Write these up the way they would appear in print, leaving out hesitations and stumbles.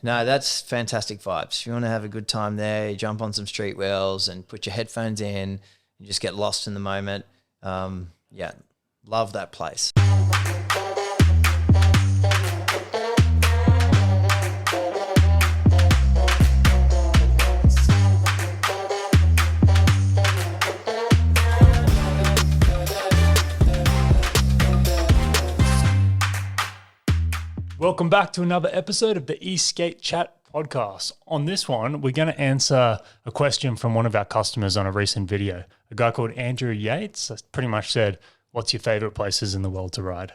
No, that's fantastic vibes. If you want to have a good time there, you jump on some street wheels and put your headphones in, you just get lost in the moment. Yeah, love that place. Welcome back to another episode of the eSKATE Chat podcast. On this one, we're going to answer a question from one of our customers on a recent video. A guy called Andrew Yates pretty much said, what's your favorite places in the world to ride?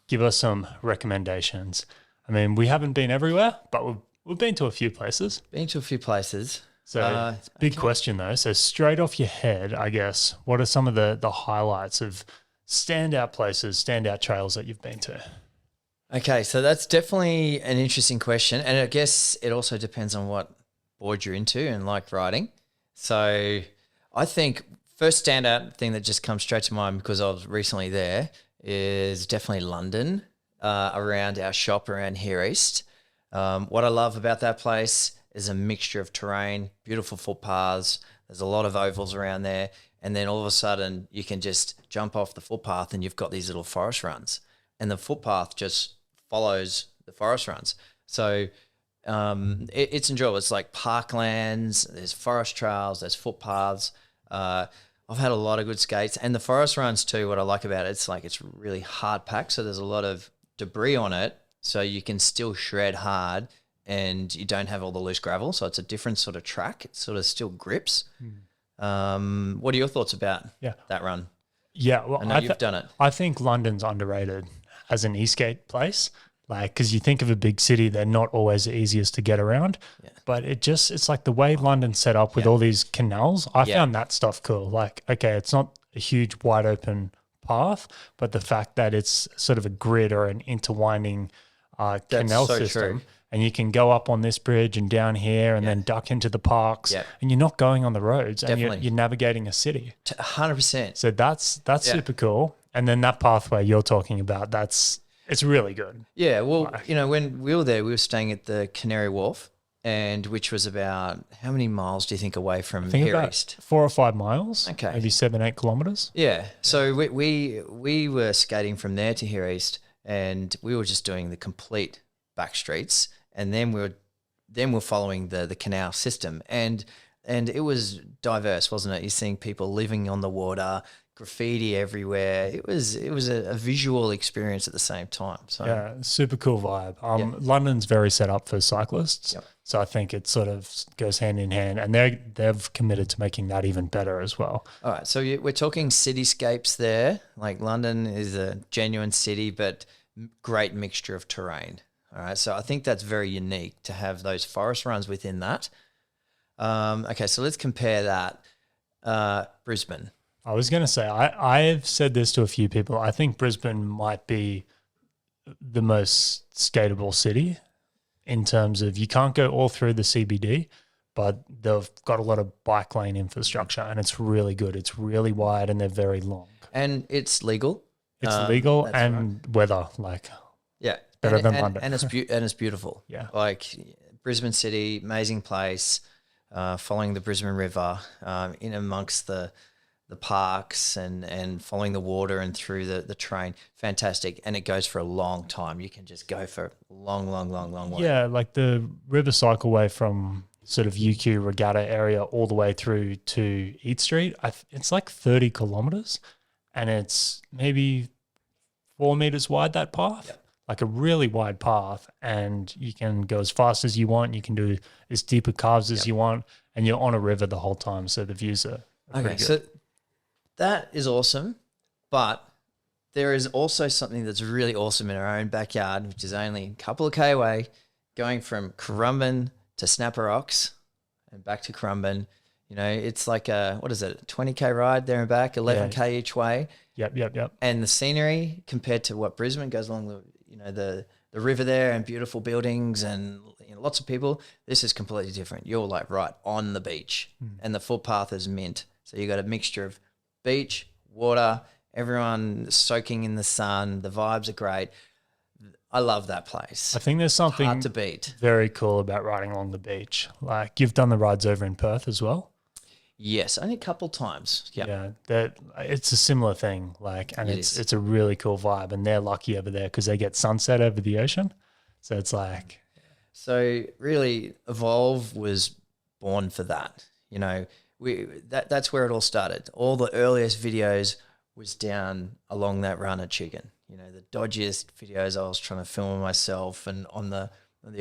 Give us some recommendations. I mean, we haven't been everywhere, but we've been to a few places. Been to a few places. So big question though. So straight off your head, I guess, what are some of the highlights of standout places, standout trails that you've been to? Okay, so that's definitely an interesting question. And I guess it also depends on what board you're into and like riding. So I think first standout thing that just comes straight to mind because I was recently there is definitely London, around our shop around here east. What I love about that place is a mixture of terrain, beautiful footpaths. There's a lot of ovals around there. And then all of a sudden you can just jump off the footpath and you've got these little forest runs. And the footpath just follows the forest runs. So it's enjoyable. It's like parklands, there's forest trails, there's footpaths. I've had a lot of good skates. And the forest runs too, what I like about it, it's really hard packed. So there's a lot of debris on it. So you can still shred hard and you don't have all the loose gravel. So it's a different sort of track. It sort of still grips. What are your thoughts about that run? Yeah, well, I know you've done it. I think London's underrated as an eSKATE place, like, because you think of a big city, they're not always the easiest to get around. Yeah. But it's like the way London's set up with all these canals. I found that stuff cool. Like, okay, it's not a huge wide open path, but the fact that it's sort of a grid or an interwinding canal system. True. And you can go up on this bridge and down here and then duck into the parks and you're not going on the roads and you're navigating a city. 100%. So that's super cool. And then that pathway you're talking about, it's really good. Yeah, well, when we were there, we were staying at the Canary Wharf, and which was about, how many miles do you think away from here east? 4 or 5 miles. Okay. Maybe 7-8 kilometers. Yeah. So we were skating from there to here east, and we were just doing the complete back streets, and then we're following the canal system, and it was diverse, wasn't it? You're seeing people living on the water, graffiti everywhere. It was a visual experience at the same time. So yeah, super cool vibe. London's very set up for cyclists, so I think it sort of goes hand in hand, and they've committed to making that even better as well. All right, so we're talking cityscapes there. Like London is a genuine city, but great mixture of terrain. All right, so I think that's very unique to have those forest runs within that. Okay, so let's compare that. Brisbane. I was going to say, I've said this to a few people. I think Brisbane might be the most skatable city in terms of you can't go all through the CBD, but they've got a lot of bike lane infrastructure and it's really good. It's really wide and they're very long. And it's legal. It's legal and weather, like better than London. And it's beautiful. Yeah. Like Brisbane City, amazing place, following the Brisbane River, in amongst the parks and following the water and through the train. Fantastic. And it goes for a long time. You can just go for a long way. Yeah, like the river cycleway from sort of UQ Regatta area all the way through to Eat Street. It's like 30 kilometers and it's maybe 4 meters wide, that path. Yep. Like a really wide path, and you can go as fast as you want. You can do as deeper carves as you want, and you're on a river the whole time. So the views are pretty good. So that is awesome, but there is also something that's really awesome in our own backyard, which is only a couple of K away, going from Currumbin to Snapper Rocks and back to Currumbin. It's like a 20K ride there and back, 11K each way. Yep. And the scenery compared to what Brisbane goes along the river there and beautiful buildings and lots of people. This is completely different. You're like right on the beach and the footpath is mint. So you got a mixture of beach, water, everyone soaking in the sun. The vibes are great. I love that place. I think there's something Hard to beat. very cool about riding along the beach. Like you've done the rides over in Perth as well. Yes, only a couple times. Yep. Yeah, that it's a similar thing. Like, and It it's is. it's a really cool vibe, and they're lucky over there because they get sunset over the ocean. So it's like, So really, Evolve was born for that. You know, that's where it all started. All the earliest videos was down along that run at Chicken. You know, the dodgiest videos I was trying to film myself and on the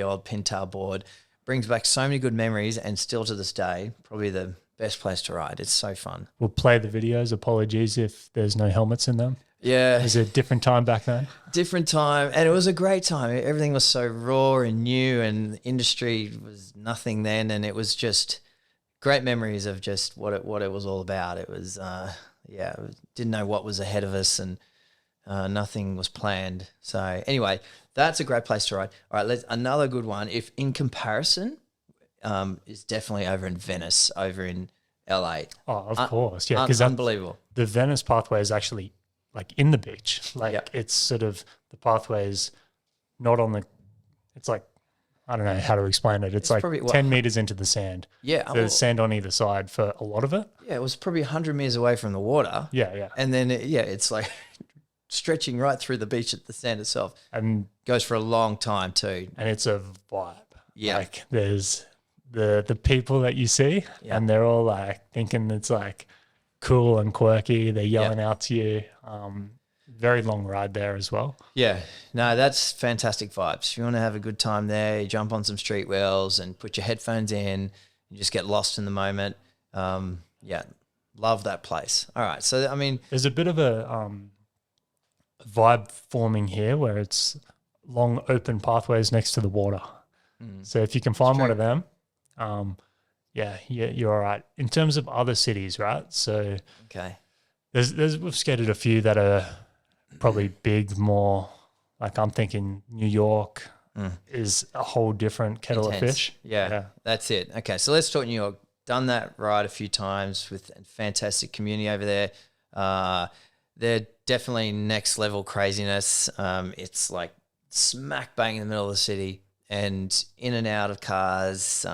old pintail board brings back so many good memories, and still to this day, probably the best place to ride. It's so fun. we'll play the videos. Apologies if there's no helmets in them. Yeah, Is it a different time back then? different time, and it was a great time. Everything was so raw and new, and the industry was nothing then, and it was just great memories of just what it was all about. It was didn't know what was ahead of us, and nothing was planned. So anyway, that's a great place to ride. All right, let's another good one. If in comparison, is definitely over in Venice, over in LA. Oh, of course, yeah, because Unbelievable. the Venice pathway is actually like in the beach. Like Yep. it's sort of the pathway is not on the. It's like I don't know how to explain it. It's like probably, 10 meters into the sand. Yeah, So there's sand on either side for a lot of it. yeah, it was probably 100 meters away from the water. Yeah, yeah. And then, it's like stretching right through the beach at the sand itself. And Goes for a long time too. it's a vibe. Yeah. Like there's the people that you see Yeah. and they're all like thinking it's like cool and quirky. They're yelling out to you. Very long ride there as well. Yeah. No, that's fantastic vibes. If you want to have a good time there, you jump on some street wheels and put your headphones in, you just get lost in the moment. Love that place. All right. So, I mean, There's a bit of a vibe forming here where it's long open pathways next to the water. So if you can find one of them, you're all right. In terms of other cities, right? So okay. we've skated a few that are probably big, more like I'm thinking New York is a whole different kettle of Intense. fish. Yeah, that's it. Okay, so let's talk New York. Done that ride a few times with a fantastic community over there. They're definitely next level craziness. It's like smack bang in the middle of the city and in and out of cars.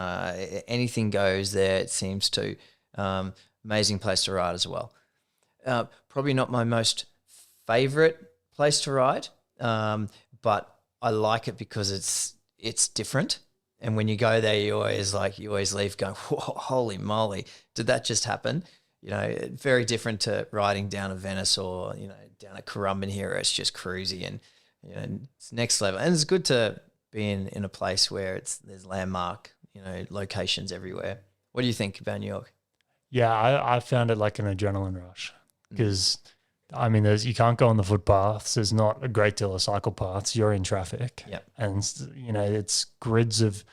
Anything goes there, it seems to. Amazing place to ride as well. Probably not my most favorite place to ride, but I like it because it's different. And when you go there, you always leave going, whoa, holy moly, did that just happen? You know, very different to riding down a Venice or, down a Currumbin here. It's just cruisy and, it's next level. And it's good to be in a place where there's landmark, locations everywhere. What do you think about New York? Yeah, I found it like an adrenaline rush because, I mean, you can't go on the footpaths. There's not a great deal of cycle paths. You're in traffic. Yep. And, it's grids of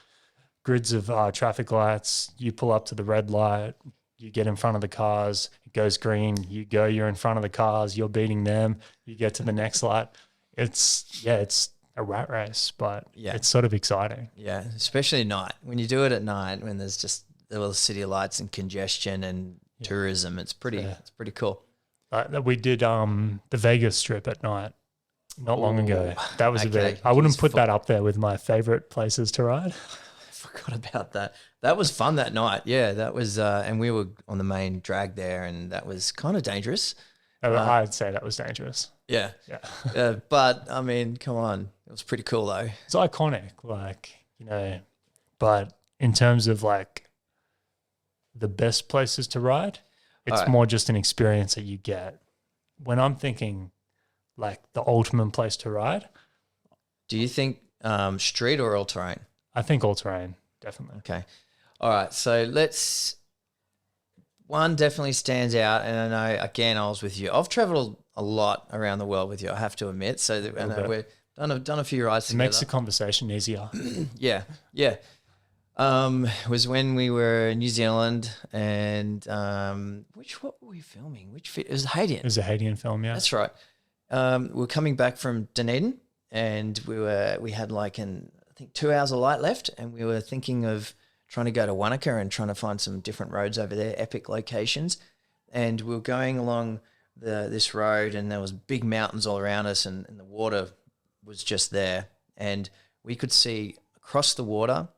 traffic lights. You pull up to the red light. You get in front of the cars. It goes green. You're in front of the cars. You're beating them. You get to the next light. It's a rat race, but it's sort of exciting. Yeah, especially at night. When you do it at night, when there's just all the city lights and congestion and tourism, it's pretty cool. We did the Vegas Strip at night not long ago. That was a bit. I wouldn't put that up there with my favorite places to ride. I forgot about that. That was fun that night. Yeah, that was, and we were on the main drag there, and that was kind of dangerous. I'd say that was dangerous. Yeah. But I mean, come on, it was pretty cool though. It's iconic, but in terms of like the best places to ride, it's more just an experience that you get. When I'm thinking like the ultimate place to ride. Do you think street or all terrain? I think all terrain, definitely. Okay. All right. So one definitely stands out. And I know, again, I was with you. I've traveled a lot around the world with you, I have to admit. So we've done a few rides together. It makes the conversation easier. Yeah. Was when we were in New Zealand and what were we filming? It was Haitian. It was a Haitian film, yeah. That's right. We were coming back from Dunedin and we had I think 2 hours of light left, and we were thinking of trying to go to Wanaka and trying to find some different roads over there, epic locations. And we were going along this road, and there was big mountains all around us, and the water was just there. and we could see across the water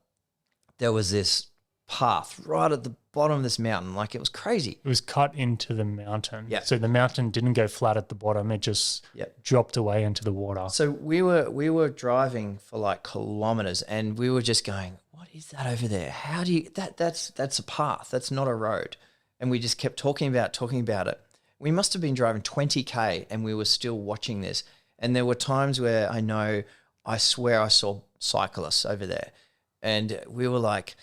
there was this path right at the bottom of this mountain. Like, it was crazy. It was cut into the mountain. Yeah. So the mountain didn't go flat at the bottom. It just dropped away into the water. So we were driving for like kilometers, and we were just going, what is that over there? How do you that's a path. That's not a road. And we just kept talking about it. We must have been driving 20K and we were still watching this. And there were times where I swear I saw cyclists over there. And we were like,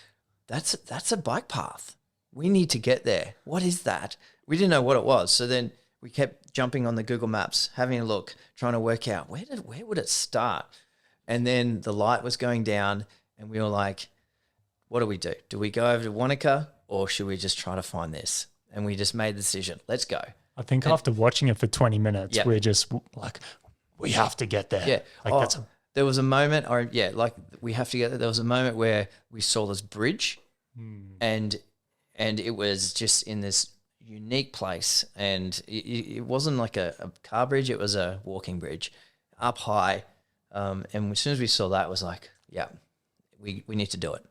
that's a bike path. We need to get there. What is that? We didn't know what it was. So then we kept jumping on the Google Maps, having a look, trying to work out where would it start? And then the light was going down and we were like, what do we do? Do we go over to Wanaka or should we just try to find this? And we just made the decision. Let's go. I think after watching it for 20 minutes, we're just like, we have to get there. Yeah. Like there was a moment, we have to get there. There was a moment where we saw this bridge and it was just in this unique place. And it wasn't like a car bridge. It was a walking bridge up high. And as soon as we saw that, it was like, yeah, we need to do it.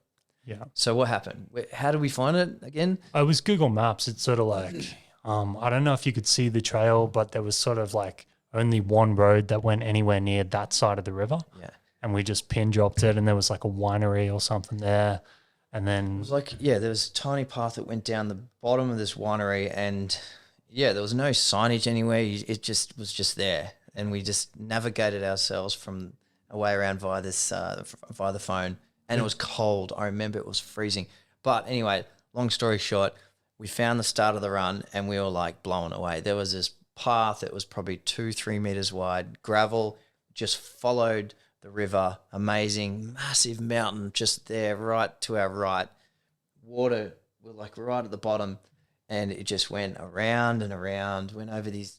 Yeah. So what happened? How did we find it again? It was Google Maps. It's sort of like, I don't know if you could see the trail, but there was sort of like only one road that went anywhere near that side of the river. Yeah. And we just pin dropped it, and there was like a winery or something there. And then it was like, there was a tiny path that went down the bottom of this winery, and there was no signage anywhere. It just was just there. And we just navigated ourselves from a way around via the phone. And it was cold. I remember it was freezing. But anyway, long story short, we found the start of the run and we were like blown away. There was this path that was probably 2-3 meters wide, gravel, just followed the river. Amazing, massive mountain just there right to our right. Water were like right at the bottom, and it just went around and around, went over this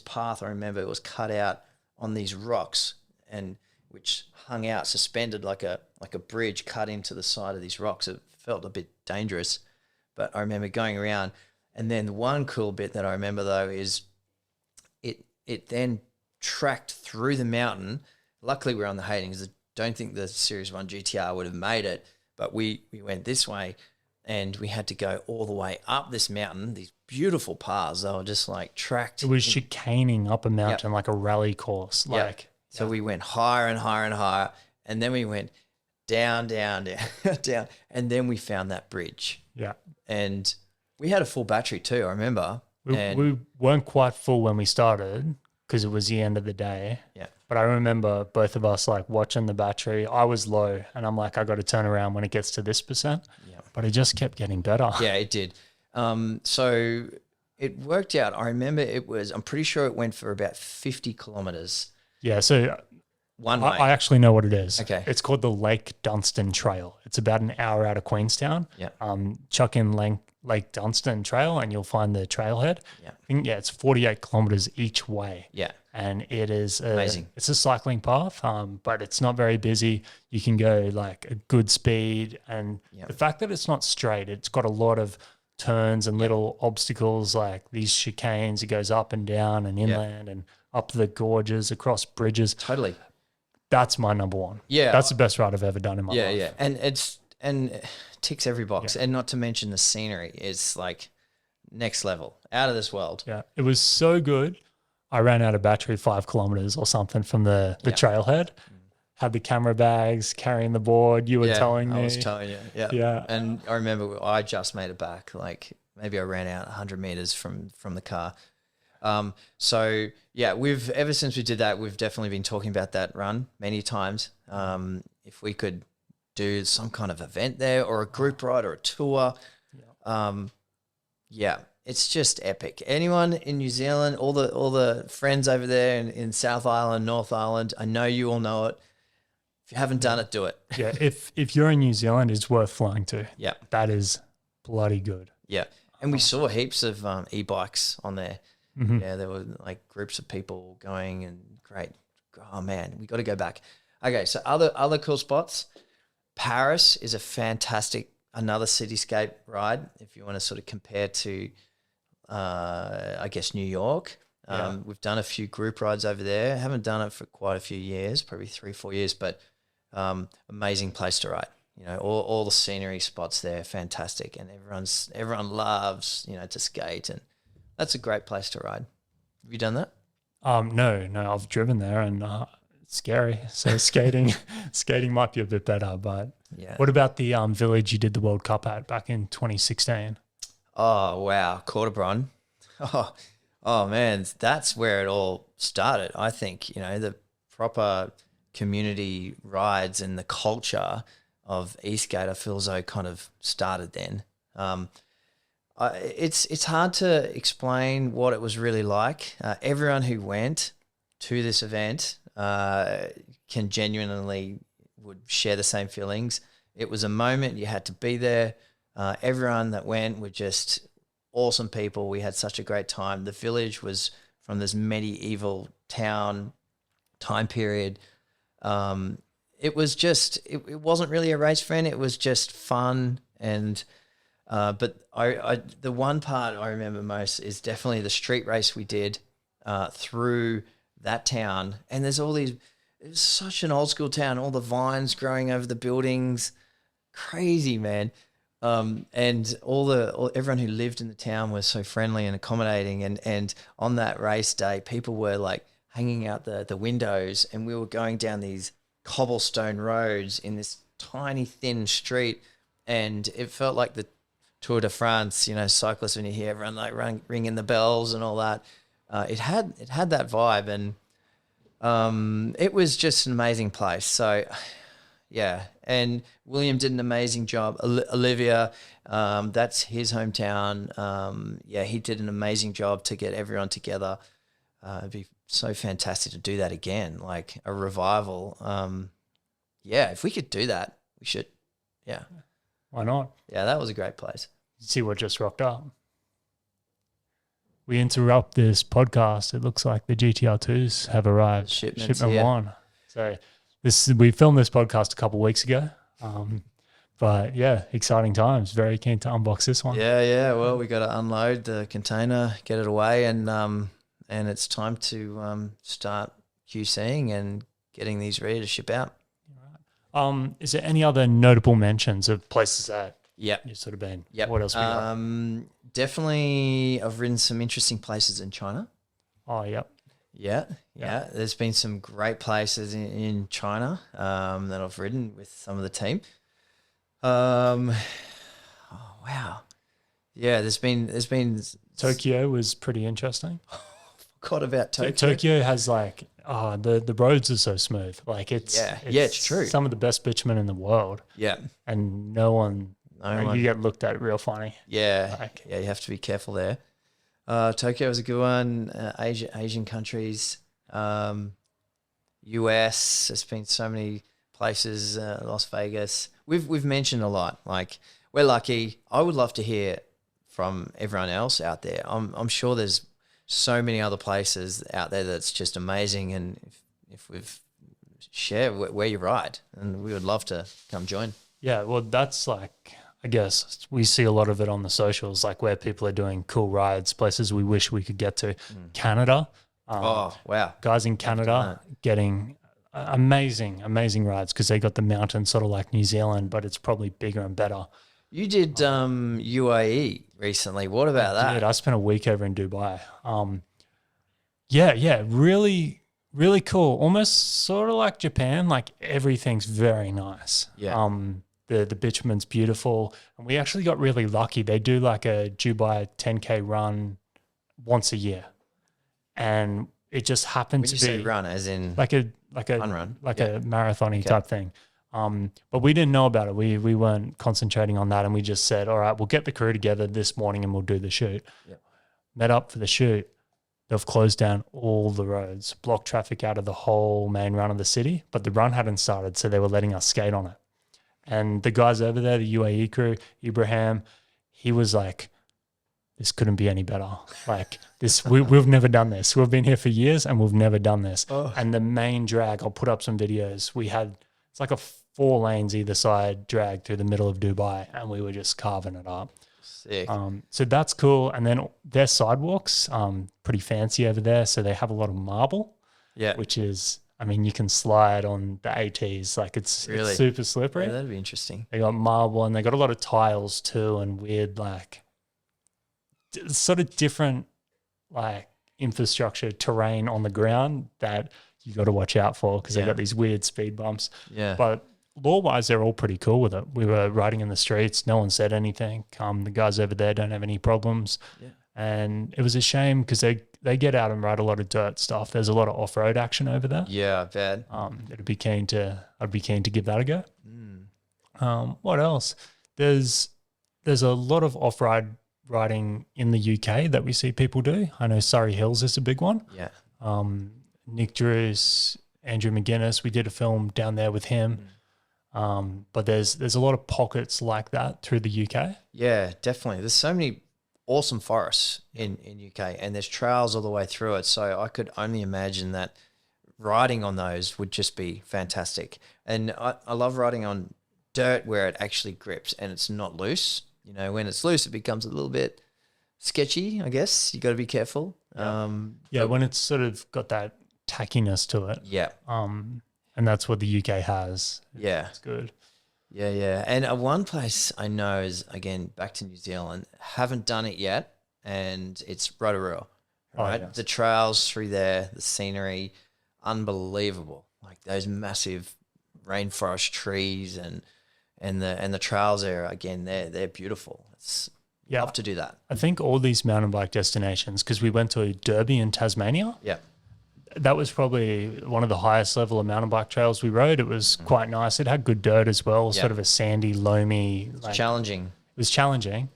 path. I remember it was cut out on these rocks, and which hung out suspended like a bridge cut into the side of these rocks. It felt a bit dangerous, but I remember going around. And then the one cool bit that I remember though is it then tracked through the mountain. Luckily we're on the Hastings. I don't think the Series 1 GTR would have made it, but we went this way and we had to go all the way up this mountain, these beautiful paths. They were just like tracked. It was chicaning up a mountain like a rally course. So we went higher and higher and higher, and then we went down, down, down, down, and then we found that bridge. Yeah. And we had a full battery too, I remember. We weren't quite full when we started because it was the end of the day. Yeah. But I remember both of us like watching the battery. I was low, and I'm like, I got to turn around when it gets to this %. Yeah. But it just kept getting better. Yeah, it did. So it worked out. I remember I'm pretty sure it went for about 50 kilometers. Yeah, so one way. I actually know what it is. Okay. It's called the Lake Dunstan Trail. It's about an hour out of Queenstown. Yeah. Chuck in Lake Dunstan Trail and you'll find the trailhead. Yeah. I think, it's 48 kilometers each way. Yeah. And it is amazing. It's a cycling path, but it's not very busy. You can go like a good speed. And the fact that it's not straight, it's got a lot of turns and little obstacles like these chicanes. It goes up and down and inland and up the gorges, across bridges. Totally. That's my number one. Yeah. That's the best ride I've ever done in my life. Yeah. And it ticks every box. Yeah. And not to mention the scenery is like next level, out of this world. Yeah. It was so good. I ran out of battery 5 kilometers or something from the trailhead. Had the camera bags, carrying the board. You were telling me. I was telling you. Yeah. Yeah. And I remember I just made it back. Like maybe I ran out 100 meters from the car. So yeah, ever since we did that, we've definitely been talking about that run many times. If we could do some kind of event there or a group ride or a tour, it's just epic. Anyone in New Zealand, all the friends over there in South Island, North Island, I know you all know it. If you haven't done it, do it. Yeah, if you're in New Zealand, it's worth flying to. Yeah. That is bloody good. Yeah. And we saw heaps of e-bikes on there. Mm-hmm. Yeah, there were like groups of people going and great. Oh man, we got to go back. Okay, so other cool spots. Paris is a fantastic, another cityscape ride if you want to sort of compare to, I guess, New York. We've done a few group rides over there. Haven't done it for quite a few years, probably 3-4 years, but amazing place to ride. You know, all the scenery spots there, fantastic, and everyone loves, you know, to skate, and that's a great place to ride. Have you done that? No, I've driven there and it's scary. So skating might be a bit better. But Yeah. what about the village you did the World Cup at back in 2016? Oh wow, Cordoban. Oh man, that's where it all started. I think, you know, the proper community rides and the culture of eSKATE, I feel as though kind of started then. It's hard to explain what it was really like. Everyone who went to this event can genuinely would share the same feelings. It was a moment, you had to be there. Everyone that went were just awesome people. We had such a great time. The village was from this medieval town time period. It was just, it wasn't really a race friend. It was just fun. And, but the one part I remember most is definitely the street race we did through that town. And there's all these, it's such an old school town, all the vines growing over the buildings. Crazy, man. And everyone who lived in the town was so friendly and accommodating. And on that race day, people were like hanging out the windows, and we were going down these cobblestone roads in this tiny thin street, and it felt like the Tour de France, you know, cyclists, when you hear everyone like ringing the bells and all that. It had that vibe, and it was just an amazing place. So yeah, and William did an amazing job. Olivia, that's his hometown. Yeah, he did an amazing job to get everyone together. It'd be so fantastic to do that again, like a revival. Yeah, if we could do that, we should. Yeah. Why not? Yeah, that was a great place. See what just rocked up. We interrupt this podcast. It looks like the GTR2s have arrived. Shipment 1. So we filmed this podcast a couple of weeks ago. But yeah, exciting times. Very keen to unbox this one. Yeah. Well, we got to unload the container, get it away, and it's time to start QCing and getting these ready to ship out. Is there any other notable mentions of places that you've sort of been? Yep. What else we got? Definitely, I've ridden some interesting places in China. Oh, yep. Yeah. There's been some great places in China that I've ridden with some of the team. Oh wow. Yeah, there's been Tokyo was pretty interesting. Forgot about Tokyo. Tokyo has like the roads are so smooth. Like it's true. Some of the best bitumen in the world. Yeah. And you get looked at real funny. Yeah. You have to be careful there. Tokyo was a good one. Asian countries, US. There's been so many places. Las Vegas. We've mentioned a lot. Like, we're lucky. I would love to hear from everyone else out there. I'm sure there's so many other places out there that's just amazing. And if we've share where you ride, and we would love to come join. Yeah, well, that's like, I guess we see a lot of it on the socials, like where people are doing cool rides, places we wish we could get to. Canada. Oh, wow. Guys in Canada getting amazing rides because they got the mountains sort of like New Zealand, but it's probably bigger and better. You did UAE recently. What about that? I spent a week over in Dubai. Yeah, really, really cool. Almost sort of like Japan, like everything's very nice. Yeah. The bitumen's beautiful. And we actually got really lucky. They do like a Dubai 10K run once a year. And it just happened to be say run as in like a fun run. Like a marathon-y type thing. But we didn't know about it. We weren't concentrating on that, and we just said, all right, we'll get the crew together this morning and we'll do the shoot. Yep. Met up for the shoot. They've closed down all the roads, blocked traffic out of the whole main run of the city, but the run hadn't started, so they were letting us skate on it. And the guys over there, the UAE crew, Ibrahim, he was like, this couldn't be any better. Like this, we've never done this. We've been here for years and we've never done this. Oh. And the main drag, I'll put up some videos. It's like a 4 lanes either side drag through the middle of Dubai, and we were just carving it up. Sick. So that's cool. And then their sidewalks, pretty fancy over there. So they have a lot of marble, Yeah. which is, I mean, you can slide on the ATs. Like it's super slippery. Yeah, that'd be interesting. They got marble and they got a lot of tiles too, and weird, like sort of different, like infrastructure terrain on the ground that you got to watch out for because they got these weird speed bumps. Yeah. But law-wise, they're all pretty cool with it. We were riding in the streets. No one said anything. The guys over there don't have any problems. Yeah. And it was a shame because they get out and ride a lot of dirt stuff. There's a lot of off-road action over there. Yeah, I bet. I'd be keen to give that a go. What else? There's a lot of off-road riding in the UK that we see people do. I know Surrey Hills is a big one. Yeah. Nick Drews, Andrew McGuinness, we did a film down there with him. But there's a lot of pockets like that through the UK. Yeah, definitely. There's so many awesome forests in UK, and there's trails all the way through it. So I could only imagine that riding on those would just be fantastic. And I love riding on dirt where it actually grips and it's not loose. You know, when it's loose, it becomes a little bit sketchy, I guess. You got to be careful. When it's sort of got that tackiness to it. Yeah. And that's what the UK has. Yeah. It's good. Yeah, yeah. And one place I know is, again, back to New Zealand. Haven't done it yet, and it's Rotorua, right? Yes. The trails through there, the scenery, unbelievable. Like those massive rainforest trees and the trails there, again, they're beautiful. It's love to do that. I think all these mountain bike destinations, because we went to Derby in Tasmania. Yeah. That was probably one of the highest level of mountain bike trails we rode. It was quite nice. It had good dirt as well, sort of a sandy, loamy. Challenging. It was challenging.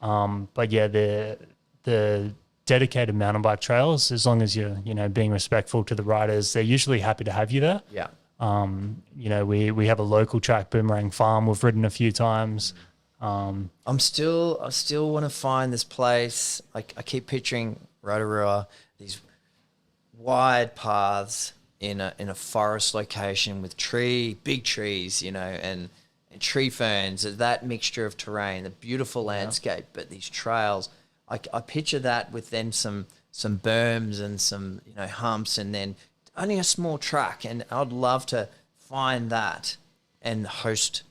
But yeah, the dedicated mountain bike trails, as long as you're, being respectful to the riders, they're usually happy to have you there. Yeah. We have a local track, Boomerang Farm. We've ridden a few times. I still want to find this place. Like I keep picturing Rotorua, these wide paths in a forest location with big trees, and tree ferns, that mixture of terrain, the beautiful landscape, but these trails, I picture that with then some berms and some, humps, and then only a small track. And I'd love to find that and host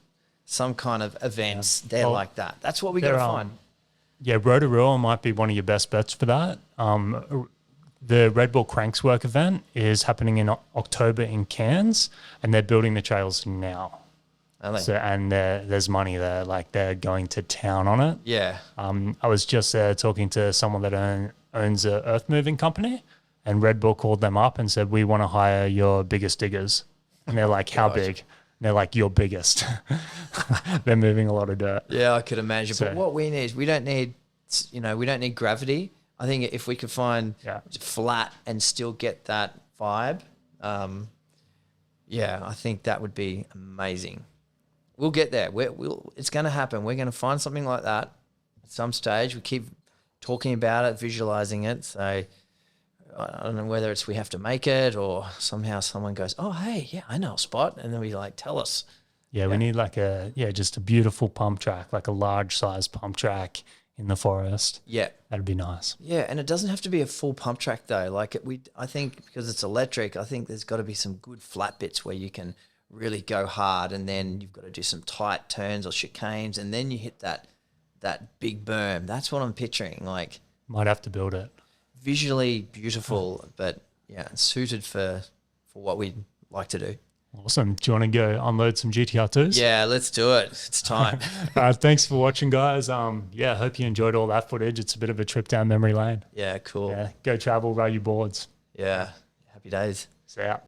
some kind of events there like that. That's what we got to find. Yeah, Rotorua might be one of your best bets for that. The Red Bull Crankswork event is happening in October in Cairns, and they're building the trails now. So, and there's money there, like they're going to town on it. Yeah. I was just there talking to someone that owns an earth moving company, and Red Bull called them up and said, "We want to hire your biggest diggers." And they're like, "How big?" And they're like, "Your biggest." They're moving a lot of dirt. Yeah, I could imagine. But what we need, we don't need gravity. I think if we could find flat and still get that vibe, I think that would be amazing. We'll get there. It's going to happen. We're going to find something like that at some stage. We keep talking about it, visualizing it. So I don't know whether we have to make it or somehow someone goes, "Oh, hey, yeah, I know a spot," and then we tell us. Yeah, we need just a beautiful pump track, like a large size pump track in the forest. Yeah. That'd be nice. Yeah, and it doesn't have to be a full pump track though. I think because it's electric, I think there's got to be some good flat bits where you can really go hard, and then you've got to do some tight turns or chicanes, and then you hit that big berm. That's what I'm picturing. Like, might have to build it. Visually beautiful, but suited for what we'd like to do. Awesome. Do you want to go unload some GTR2s? Yeah, let's do it. It's time. Thanks for watching, guys. Hope you enjoyed all that footage. It's a bit of a trip down memory lane. Yeah, cool. Yeah, go travel, ride your boards. Yeah, happy days. See ya.